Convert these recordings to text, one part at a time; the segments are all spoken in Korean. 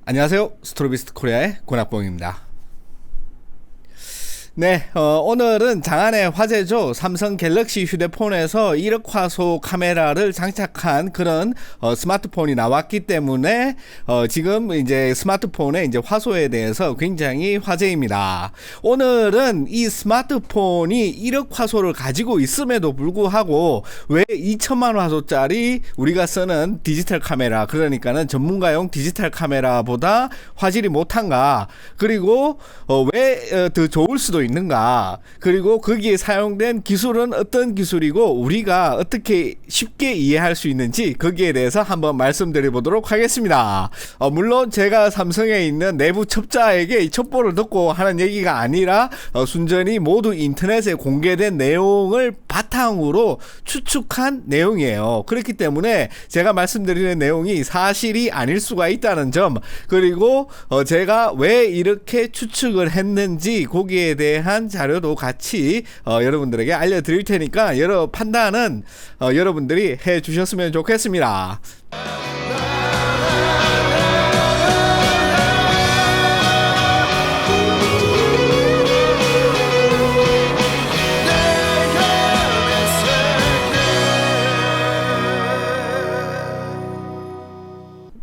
안녕하세요. 스트로비스트 코리아의 권학봉입니다. 네, 오늘은 장안의 화제죠. 삼성 갤럭시 휴대폰에서 1억 화소 카메라를 장착한 그런 스마트폰이 나왔기 때문에 지금 이제 스마트폰의 이제 화소에 대해서 굉장히 화제입니다. 오늘은 이 스마트폰이 1억 화소를 가지고 있음에도 불구하고 왜 2천만 화소짜리 우리가 쓰는 디지털 카메라, 그러니까는 전문가용 디지털 카메라보다 화질이 못한가? 그리고 왜 더 좋을 수도 있는가? 그리고 거기에 사용된 기술은 어떤 기술이고 우리가 어떻게 쉽게 이해할 수 있는지 거기에 대해서 한번 말씀드려 보도록 하겠습니다. 물론 제가 삼성에 있는 내부 첩자에게 이 첩보를 듣고 하는 얘기가 아니라 순전히 모두 인터넷에 공개된 내용을 바탕으로 추측한 내용이에요. 그렇기 때문에 제가 말씀드리는 내용이 사실이 아닐 수가 있다는 점, 그리고 제가 왜 이렇게 추측을 했는지 거기에 대한 자료도 같이 여러분들에게 알려드릴 테니까 여러 판단은 여러분들이 해 주셨으면 좋겠습니다.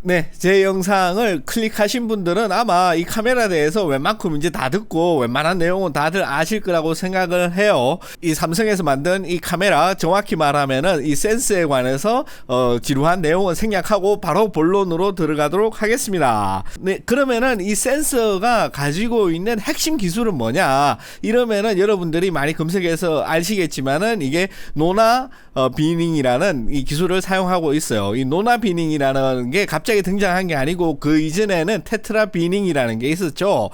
네, 제 영상을 클릭하신 분들은 아마 이 카메라에 대해서 웬만큼 이제 다 듣고 웬만한 내용은 다들 아실 거라고 생각을 해요. 이 삼성에서 만든 이 카메라, 정확히 말하면은 이 센서에 관해서 지루한 내용은 생략하고 바로 본론으로 들어가도록 하겠습니다. 네, 그러면은 이 센서가 가지고 있는 핵심 기술은 뭐냐? 이러면은 여러분들이 많이 검색해서 아시겠지만은 이게 노나 비닝이라는 이 기술을 사용하고 있어요. 이 노나 비닝이라는 게 갑자기 등장한 게 아니고 그 이전에는 테트라 비닝이라는 게 있었죠.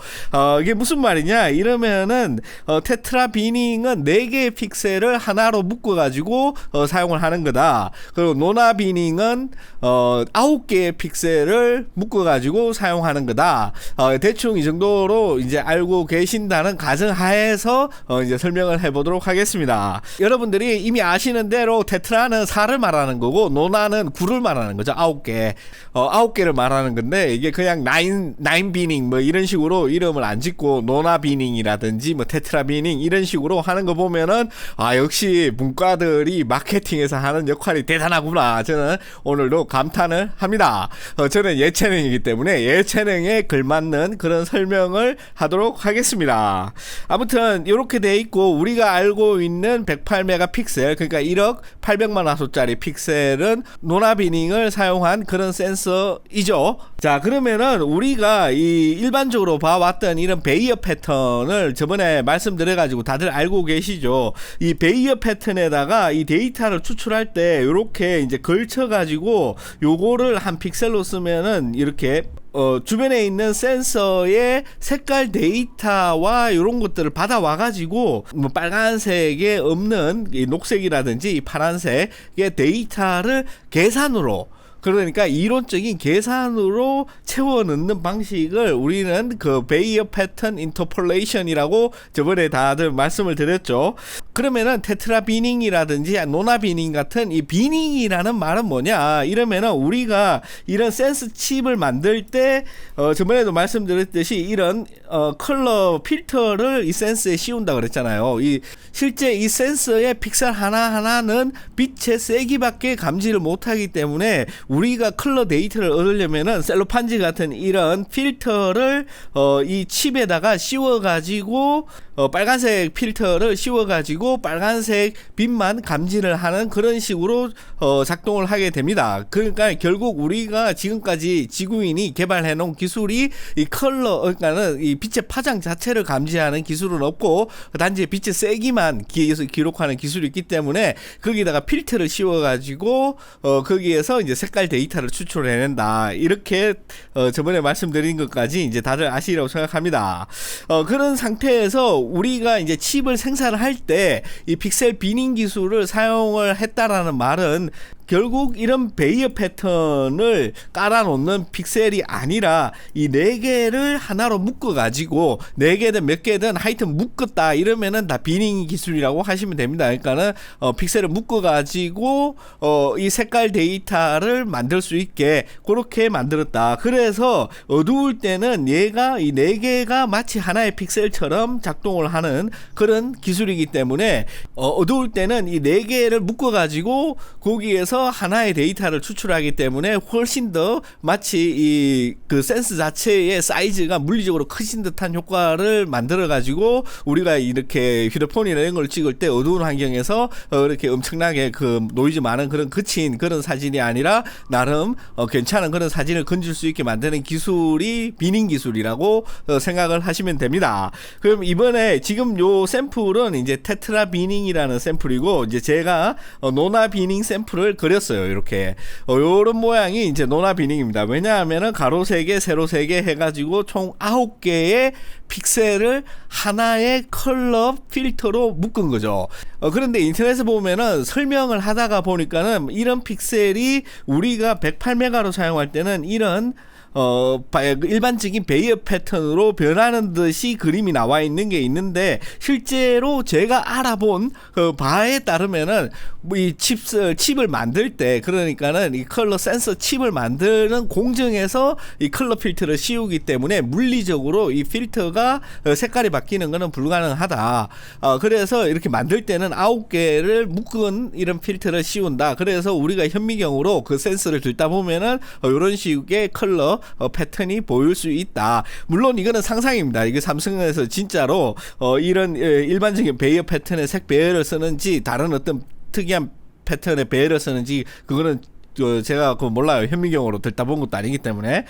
이게 무슨 말이냐? 이러면은 테트라 비닝은 4개의 픽셀을 하나로 묶어 가지고 사용을 하는 거다. 그리고 노나 비닝은 9개의 픽셀을 묶어 가지고 사용하는 거다. 대충 이 정도로 이제 알고 계신다는 가정하에서 이제 설명을 해 보도록 하겠습니다. 여러분들이 이미 아시는 대로 테트라는 4를 말하는 거고 노나는 9를 말하는 거죠. 9개. 9개를 말하는 건데 이게 그냥 9 비닝 뭐 이런 식으로 이름을 안 짓고 노나 비닝이라든지 뭐 테트라 비닝 이런 식으로 하는 거 보면은 역시 문과들이 마케팅에서 하는 역할이 대단하구나. 저는 오늘도 감탄을 합니다. 저는 예체능이기 때문에 예체능에 걸맞는 그런 설명을 하도록 하겠습니다. 아무튼 이렇게 돼 있고 우리가 알고 있는 108메가픽셀, 그러니까 1억 800만 화소짜리 픽셀은 노나 비닝을 사용한 그런 센서이죠. 자, 그러면은 우리가 이 일반적으로 봐왔던 이런 베이어 패턴을 저번에 말씀드려가지고 다들 알고 계시죠. 이 베이어 패턴에다가 이 데이터를 추출할 때 이렇게 이제 걸쳐가지고 요거를 한 픽셀로 쓰면은 이렇게 주변에 있는 센서의 색깔 데이터와 이런 것들을 받아와 가지고 뭐 빨간색에 없는 이 녹색이라든지 이 파란색의 데이터를 계산으로, 그러니까 이론적인 계산으로 채워 넣는 방식을 우리는 그 베이어 패턴 인터폴레이션이라고 저번에 다들 말씀을 드렸죠. 그러면은 테트라 비닝이라든지 노나 비닝 같은 이 비닝이라는 말은 뭐냐? 이러면은 우리가 이런 센서 칩을 만들 때 저번에도 말씀드렸듯이 이런 컬러 필터를 이 센서에 씌운다 그랬잖아요. 실제 이 센서의 픽셀 하나하나는 빛의 세기밖에 감지를 못하기 때문에 우리가 컬러 데이터를 얻으려면은 셀로판지 같은 이런 필터를 이 칩에다가 씌워가지고 빨간색 필터를 씌워가지고 빨간색 빛만 감지를 하는 그런 식으로 작동을 하게 됩니다. 그러니까 결국 우리가 지금까지 지구인이 개발해 놓은 기술이 이 컬러, 그러니까는 이 빛의 파장 자체를 감지하는 기술은 없고 단지 빛의 세기만 기록하는 기술이 있기 때문에 거기다가 필터를 씌워가지고 거기에서 이제 색깔 데이터를 추출해낸다. 이렇게 저번에 말씀드린 것까지 이제 다들 아시리라고 생각합니다. 그런 상태에서 우리가 이제 칩을 생산을 할 때 이 픽셀 비닝 기술을 사용을 했다라는 말은 결국 이런 베이어 패턴을 깔아놓는 픽셀이 아니라 이 4개를 하나로 묶어가지고 4개든 몇 개든 하여튼 묶었다 이러면은 다 비닝 기술이라고 하시면 됩니다. 그러니까는 픽셀을 묶어가지고 이 색깔 데이터를 만들 수 있게 그렇게 만들었다. 그래서 어두울 때는 얘가 이 4개가 마치 하나의 픽셀처럼 작동을 하는 그런 기술이기 때문에 어두울 때는 이 4개를 묶어가지고 거기에서 하나의 데이터를 추출하기 때문에 훨씬 더 마치 이 그 센스 자체의 사이즈가 물리적으로 크신 듯한 효과를 만들어 가지고 우리가 이렇게 휴대폰이나 이런 걸 찍을 때 어두운 환경에서 이렇게 엄청나게 그 노이즈 많은 그런 거친 그런 사진이 아니라 나름 괜찮은 그런 사진을 건질 수 있게 만드는 기술이 비닝 기술이라고 생각을 하시면 됩니다. 그럼 이번에 지금 요 샘플은 이제 테트라 비닝이라는 샘플이고 이제 제가 노나 비닝 샘플을 그렸어요. 이렇게 요런 모양이 이제 노나 비닝입니다. 왜냐하면은 가로 3개 세로 3개 해가지고 총 9개의 픽셀을 하나의 컬러 필터로 묶은 거죠. 그런데 인터넷에 보면은 설명을 하다가 보니까는 이런 픽셀이 우리가 108메가로 사용할 때는 이런 일반적인 베이어 패턴으로 변하는 듯이 그림이 나와 있는 게 있는데 실제로 제가 알아본 그 바에 따르면은 이 칩을 만들 때 그러니까는 이 컬러 센서 칩을 만드는 공정에서 이 컬러 필터를 씌우기 때문에 물리적으로 이 필터가 색깔이 바뀌는 것은 불가능하다. 그래서 이렇게 만들 때는 9개를 묶은 이런 필터를 씌운다. 그래서 우리가 현미경으로 그 센서를 들다 보면은 이런 식의 컬러 패턴이 보일 수 있다. 물론 이거는 상상입니다. 이게 삼성에서 진짜로 이런 일반적인 베이어 패턴의 색 배열을 쓰는지 다른 어떤 특이한 패턴의 배열을 쓰는지 그거는 제가 그거 몰라요. 현미경으로 듣다 본 것도 아니기 때문에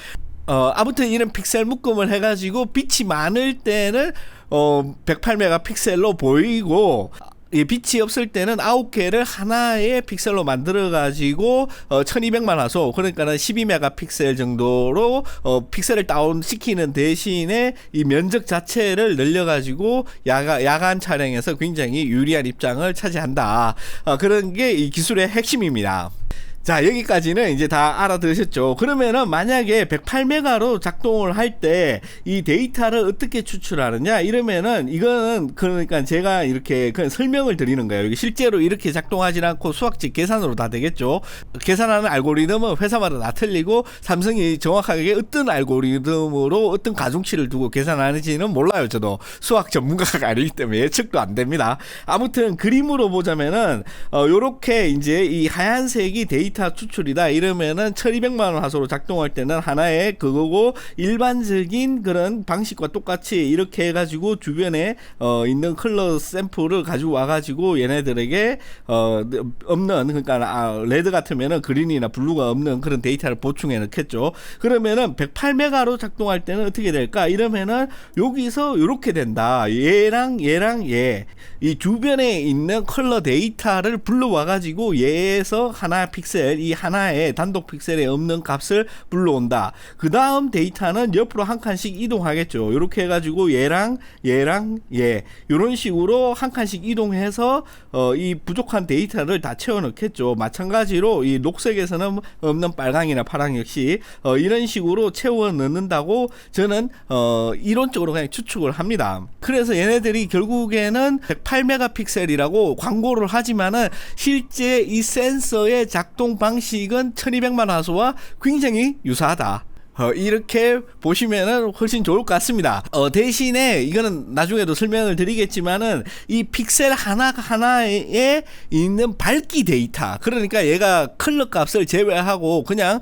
아무튼 이런 픽셀 묶음을 해가지고 빛이 많을 때는 108메가 픽셀로 보이고 이 빛이 없을 때는 9개를 하나의 픽셀로 만들어 가지고 1200만 화소 그러니까는 12메가 픽셀 정도로 픽셀을 다운 시키는 대신에 이 면적 자체를 늘려 가지고 야간 촬영에서 굉장히 유리한 입장을 차지한다. 그런 게 이 기술의 핵심입니다. 자, 여기까지는 이제 다 알아들으셨죠. 그러면은 만약에 108메가로 작동을 할 때 이 데이터를 어떻게 추출하느냐 이러면은 이거는 그러니까 제가 이렇게 그냥 설명을 드리는 거예요. 실제로 이렇게 작동하지 않고 수학적 계산으로 다 되겠죠. 계산하는 알고리즘은 회사마다 다 틀리고 삼성이 정확하게 어떤 알고리즘으로 어떤 가중치를 두고 계산하는지는 몰라요. 저도 수학 전문가가 아니기 때문에 예측도 안 됩니다. 아무튼 그림으로 보자면은 요렇게 이제 이 하얀색이 데이터 추출이다 이러면은 1200만원 화소로 작동할 때는 하나의 그거고 일반적인 그런 방식과 똑같이 이렇게 해가지고 주변에 있는 컬러 샘플을 가지고 와가지고 얘네들에게 없는 그러니까 레드 같으면은 그린이나 블루가 없는 그런 데이터를 보충해 넣겠죠. 그러면은 108메가로 작동할 때는 어떻게 될까 이러면은 여기서 이렇게 된다. 얘랑 얘 이 주변에 있는 컬러 데이터를 불러와가지고 얘에서 하나 픽셀 이 하나의 단독 픽셀에 없는 값을 불러온다. 그 다음 데이터는 옆으로 한 칸씩 이동하겠죠. 이렇게 해가지고 얘랑 얘 이런 식으로 한 칸씩 이동해서 이 부족한 데이터를 다 채워 넣겠죠. 마찬가지로 이 녹색에서는 없는 빨강이나 파랑 역시 이런 식으로 채워 넣는다고 저는 이론적으로 그냥 추측을 합니다. 그래서 얘네들이 결국에는 108메가픽셀이라고 광고를 하지만은 실제 이 센서의 작동 방식은 1200만 화소와 굉장히 유사하다. 이렇게 보시면은 훨씬 좋을 것 같습니다. 대신에 이거는 나중에도 설명을 드리겠지만은 이 픽셀 하나하나에 있는 밝기 데이터 그러니까 얘가 컬러 값을 제외하고 그냥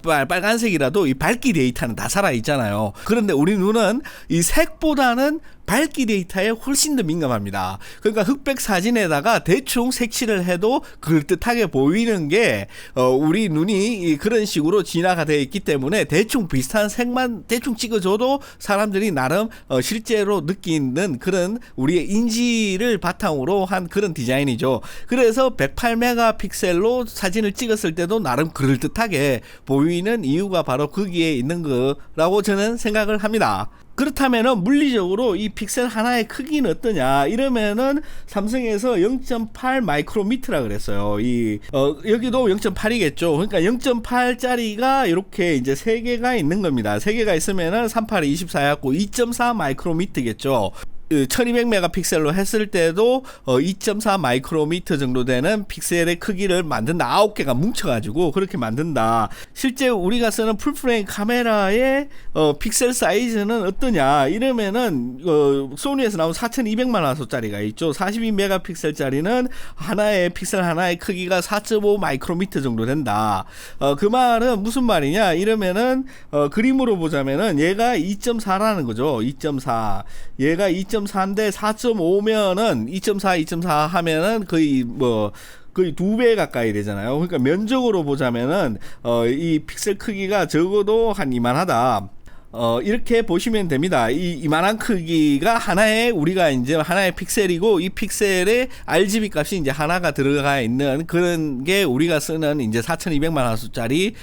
빨간색이라도 이 밝기 데이터는 다 살아 있잖아요. 그런데 우리 눈은 이 색보다는 밝기 데이터에 훨씬 더 민감합니다. 그러니까 흑백 사진에다가 대충 색칠을 해도 그럴듯하게 보이는 게 우리 눈이 그런 식으로 진화가 되어 있기 때문에 대충 비슷한 색만 대충 찍어줘도 사람들이 나름 실제로 느끼는 그런 우리의 인지를 바탕으로 한 그런 디자인이죠. 그래서 108메가픽셀로 사진을 찍었을 때도 나름 그럴듯하게 보이는 이유가 바로 거기에 있는 거라고 저는 생각을 합니다. 그렇다면은 물리적으로 이 픽셀 하나의 크기는 어떠냐 이러면은 삼성에서 0.8 마이크로미터라 그랬어요. 여기도 0.8이겠죠. 그러니까 0.8짜리가 이렇게 이제 3개가 있는 겁니다. 3개가 있으면은 38이 24였고 2.4 마이크로미터겠죠. 1200메가픽셀로 했을 때도 2.4 마이크로미터 정도 되는 픽셀의 크기를 만든다. 9개가 뭉쳐가지고 그렇게 만든다. 실제 우리가 쓰는 풀프레임 카메라의 픽셀 사이즈는 어떠냐 이러면은 소니에서 나온 4200만 화소짜리가 있죠. 42메가픽셀짜리는 하나의 픽셀 하나의 크기가 4.5 마이크로미터 정도 된다. 그 말은 무슨 말이냐 이러면은 그림으로 보자면은 얘가 2.4라는 거죠. 2.4 얘가 2.4인데 4.5면은 2.4 하면은 거의 2배 가까이 되잖아요. 그러니까 면적으로 보자면은 이 픽셀 크기가 적어도 한 이만하다. 이렇게 보시면 됩니다. 이만한 크기가 우리가 이제 하나의 픽셀이고 이 픽셀의 RGB 값이 이제 하나가 들어가 있는 그런 게 우리가 쓰는 이제 4200만 화소짜리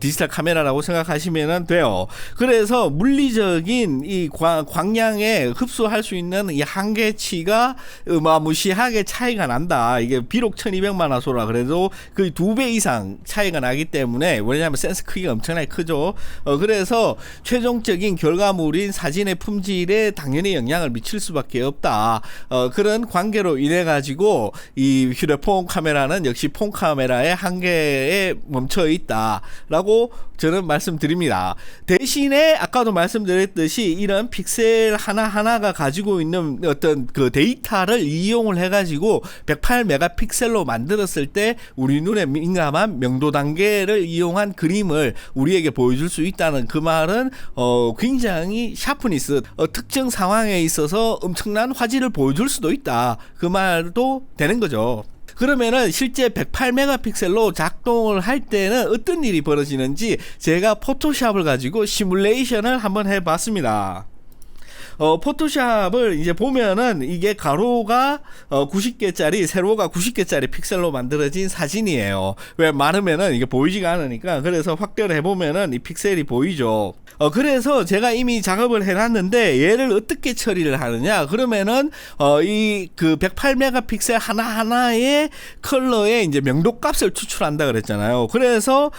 디지털 카메라라고 생각하시면 돼요. 그래서 물리적인 이 광량에 흡수할 수 있는 이 한계치가 어마무시하게 차이가 난다. 이게 비록 1200만 화소라 그래도 그 2배 이상 차이가 나기 때문에 왜냐하면 센서 크기가 엄청나게 크죠. 그래서 최종적인 결과물인 사진의 품질에 당연히 영향을 미칠 수밖에 없다. 그런 관계로 인해 가지고 이 휴대폰 카메라는 역시 폰 카메라의 한계에 멈춰 있다라고 저는 말씀드립니다. 대신에 아까도 말씀드렸듯이 이런 픽셀 하나하나가 가지고 있는 어떤 그 데이터를 이용을 해가지고 108메가픽셀로 만들었을 때 우리 눈에 민감한 명도 단계를 이용한 그림을 우리에게 보여줄 수 있다는 그 말은 굉장히 샤프니스 특정 상황에 있어서 엄청난 화질을 보여줄 수도 있다. 그 말도 되는 거죠. 그러면은 실제 108메가픽셀로 작동을 할 때는 어떤 일이 벌어지는지 제가 포토샵을 가지고 시뮬레이션을 한번 해봤습니다. 포토샵을 이제 보면은 이게 가로가 90개짜리 세로가 90개짜리 픽셀로 만들어진 사진이에요. 왜 많으면은 이게 보이지가 않으니까. 그래서 확대를 해보면은 이 픽셀이 보이죠. 그래서 제가 이미 작업을 해놨는데 얘를 어떻게 처리를 하느냐 그러면은 이 그 108메가픽셀 하나하나의 컬러의 이제 명도값을 추출한다 그랬잖아요. 그래서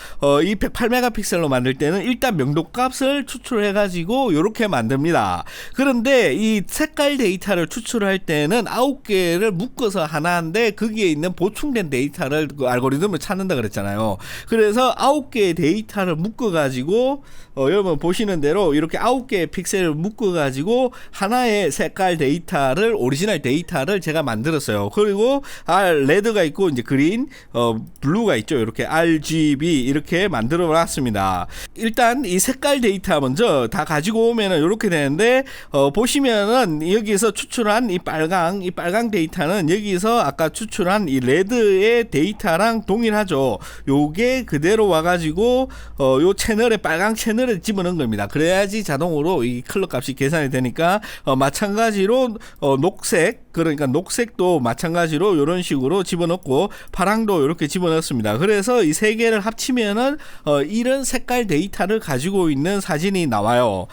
이 108메가픽셀로 만들 때는 일단 명도값을 추출해 가지고 이렇게 만듭니다. 그런데 이 색깔 데이터를 추출할 때는 9개를 묶어서 하나인데 거기에 있는 보충된 데이터를 그 알고리즘을 찾는다 그랬잖아요. 그래서 9개의 데이터를 묶어 가지고 여러분 보시는 대로 이렇게 9개의 픽셀을 묶어 가지고 하나의 색깔 데이터를 오리지널 데이터를 제가 만들었어요. 그리고 레드가 있고 이제 그린, 블루가 있죠. 이렇게 RGB 이렇게 만들어 놨습니다. 일단 이 색깔 데이터 먼저 다 가지고 오면은 이렇게 되는데 보시면은 여기서 추출한 이 빨강 데이터는 여기서 아까 추출한 이 레드의 데이터랑 동일하죠. 요게 그대로 와가지고 요 채널에 빨강 채널에 집어넣은 겁니다. 그래야지 자동으로 이 컬러 값이 계산이 되니까 마찬가지로 녹색 그러니까 녹색도 마찬가지로 이런 식으로 집어넣고 파랑도 이렇게 집어넣습니다. 그래서 이 세 개를 합치면은 이런 색깔 데이터를 가지고 있는 사진이 나와요.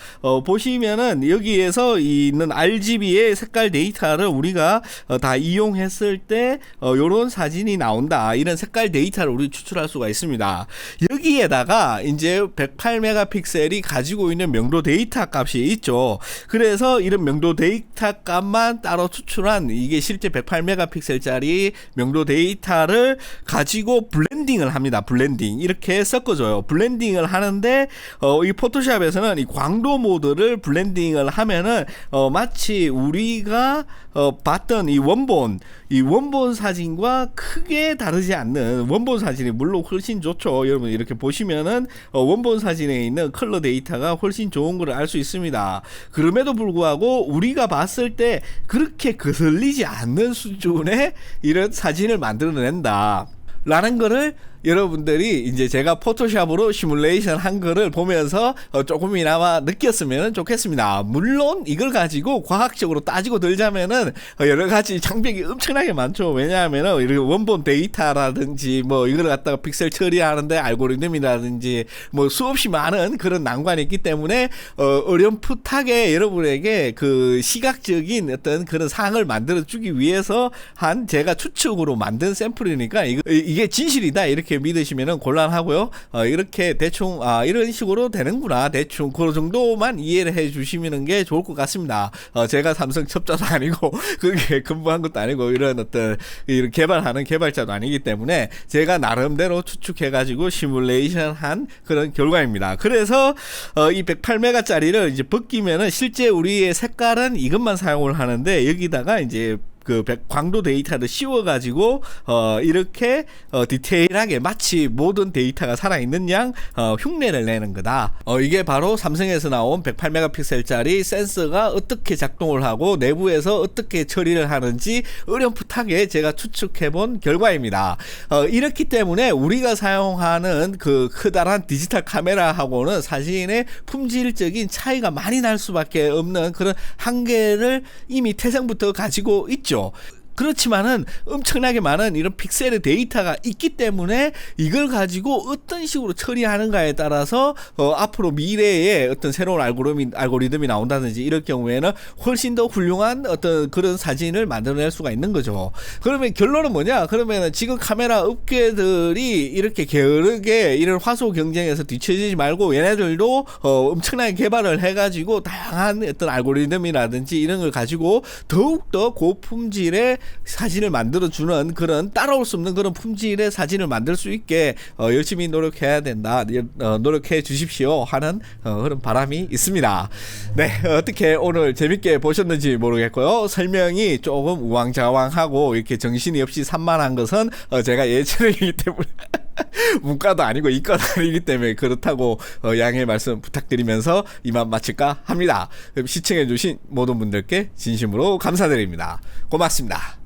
보시면은 여기에서 있는 RGB의 색깔 데이터를 우리가 다 이용했을 때 이런 사진이 나온다. 이런 색깔 데이터를 우리 추출할 수가 있습니다. 여기에다가 이제 108메가픽셀이 가지고 있는 명도 데이터 값이 있죠. 그래서 이런 명도 데이터 값만 따로 추출한 이게 실제 108메가픽셀짜리 명도 데이터를 가지고 블렌딩을 합니다. 블렌딩 이렇게 섞어줘요. 블렌딩을 하는데 이 포토샵에서는 이 광도 모드를 블렌딩을 하면은 마치 우리가 봤던 이 원본 사진과 크게 다르지 않는 원본 사진이 물론 훨씬 좋죠. 여러분 이렇게 보시면은 원본 사진에 있는 컬러 데이터가 훨씬 좋은 걸 알 수 있습니다. 그럼에도 불구하고 우리가 봤을 때 그렇게 거슬리지 않는 수준의 이런 사진을 만들어낸다 라는 거를 여러분들이 이제 제가 포토샵으로 시뮬레이션 한 거를 보면서 조금이나마 느꼈으면 좋겠습니다. 물론 이걸 가지고 과학적으로 따지고 들자면은 여러 가지 장벽이 엄청나게 많죠. 왜냐하면은 이렇게 원본 데이터라든지 뭐 이걸 갖다가 픽셀 처리하는데 알고리즘이라든지 뭐 수없이 많은 그런 난관이 있기 때문에 어렴풋하게 여러분에게 그 시각적인 어떤 그런 상을 만들어 주기 위해서 한 제가 추측으로 만든 샘플이니까 이게 진실이다 이렇게 믿으시면은 곤란하고요. 이렇게 대충 이런 식으로 되는구나 대충 그 정도만 이해를 해 주시면 게 좋을 것 같습니다. 제가 삼성 첩자도 아니고 그게 근무한 것도 아니고 이런 어떤 개발하는 개발자도 아니기 때문에 제가 나름대로 추측해 가지고 시뮬레이션 한 그런 결과입니다. 그래서 이 108메가짜리를 이제 벗기면은 실제 우리의 색깔은 이것만 사용을 하는데 여기다가 이제 그 광도 데이터를 씌워가지고 이렇게 디테일하게 마치 모든 데이터가 살아있는 양 흉내를 내는 거다. 이게 바로 삼성에서 나온 108메가픽셀짜리 센서가 어떻게 작동을 하고 내부에서 어떻게 처리를 하는지 어렴풋하게 제가 추측해본 결과입니다. 이렇기 때문에 우리가 사용하는 그 커다란 디지털 카메라하고는 사진의 품질적인 차이가 많이 날 수밖에 없는 그런 한계를 이미 태생부터 가지고 있죠. 그렇지만은 엄청나게 많은 이런 픽셀의 데이터가 있기 때문에 이걸 가지고 어떤 식으로 처리하는가에 따라서 앞으로 미래에 어떤 새로운 알고리즘이 나온다든지 이럴 경우에는 훨씬 더 훌륭한 어떤 그런 사진을 만들어낼 수가 있는 거죠. 그러면 결론은 뭐냐? 그러면 지금 카메라 업계들이 이렇게 게으르게 이런 화소 경쟁에서 뒤처지지 말고 얘네들도 엄청나게 개발을 해가지고 다양한 어떤 알고리즘이라든지 이런 걸 가지고 더욱더 고품질의 사진을 만들어주는 그런 따라올 수 없는 그런 품질의 사진을 만들 수 있게 열심히 노력해야 된다. 노력해 주십시오 하는 그런 바람이 있습니다. 네, 어떻게 오늘 재밌게 보셨는지 모르겠고요. 설명이 조금 우왕좌왕하고 이렇게 정신이 없이 산만한 것은 제가 예체능이기 때문에 문과도 아니고 이과도 아니기 때문에 그렇다고 양해 말씀 부탁드리면서 이만 마칠까 합니다. 그럼 시청해 주신 모든 분들께 진심으로 감사드립니다. 고맙습니다.